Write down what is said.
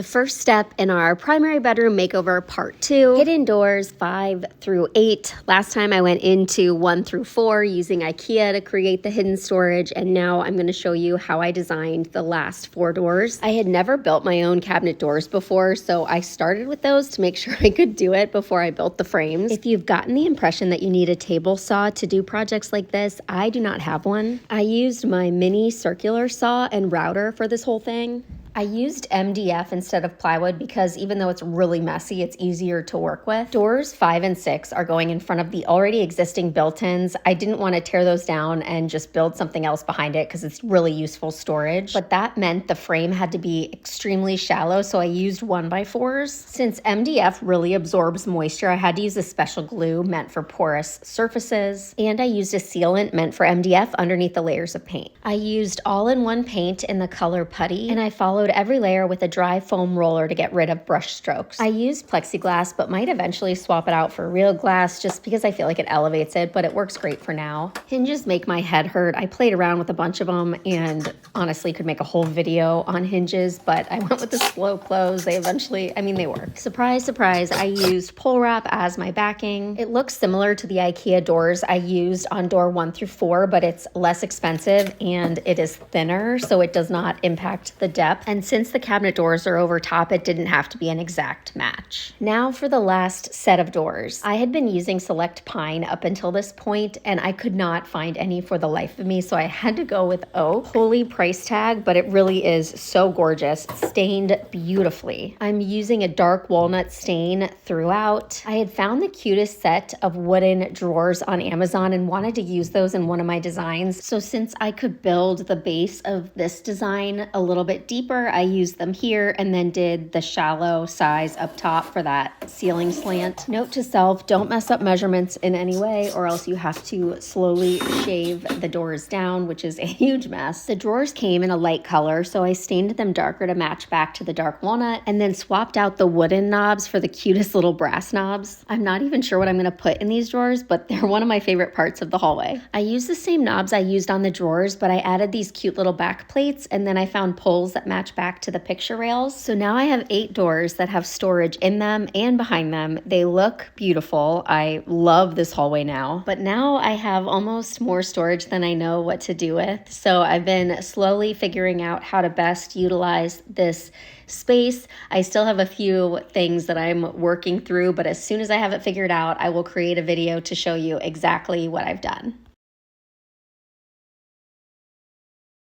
The first step in our primary bedroom makeover part 2, hidden doors 5 through 8. Last time I went into 1 through 4 using IKEA to create the hidden storage, and now I'm going to show you how I designed the last 4 doors. I had never built my own cabinet doors before, so I started with those to make sure I could do it before I built the frames. If you've gotten the impression that you need a table saw to do projects like this, I do not have one. I used my mini circular saw and router for this whole thing. I used MDF instead of plywood because even though it's really messy, it's easier to work with. Doors 5 and 6 are going in front of the already existing built-ins. I didn't want to tear those down and just build something else behind it because it's really useful storage. But that meant the frame had to be extremely shallow, so I used 1x4s. Since MDF really absorbs moisture, I had to use a special glue meant for porous surfaces. And I used a sealant meant for MDF underneath the layers of paint. I used all-in-one paint in the color putty, and I followed every layer with a dry foam roller to get rid of brush strokes. I used plexiglass, but might eventually swap it out for real glass just because I feel like it elevates it, but it works great for now. Hinges make my head hurt. I played around with a bunch of them and honestly could make a whole video on hinges, but I went with the slow close. They work. Surprise, surprise, I used pole wrap as my backing. It looks similar to the IKEA doors I used on door 1 through 4, but it's less expensive and it is thinner, so it does not impact the depth. And since the cabinet doors are over top, it didn't have to be an exact match. Now for the last set of doors. I had been using Select Pine up until this point, and I could not find any for the life of me, so I had to go with oak. Holy price tag, but it really is so gorgeous. Stained beautifully. I'm using a dark walnut stain throughout. I had found the cutest set of wooden drawers on Amazon and wanted to use those in one of my designs. So since I could build the base of this design a little bit deeper, I used them here and then did the shallow size up top for that ceiling slant. Note to self, don't mess up measurements in any way or else you have to slowly shave the doors down, which is a huge mess. The drawers came in a light color, so I stained them darker to match back to the dark walnut and then swapped out the wooden knobs for the cutest little brass knobs. I'm not even sure what I'm going to put in these drawers, but they're one of my favorite parts of the hallway. I used the same knobs I used on the drawers, but I added these cute little back plates and then I found poles that match back to the picture rails. So now I have 8 doors that have storage in them and behind them. They look beautiful. I love this hallway now, but now I have almost more storage than I know what to do with. So I've been slowly figuring out how to best utilize this space. I still have a few things that I'm working through, but as soon as I have it figured out, I will create a video to show you exactly what I've done.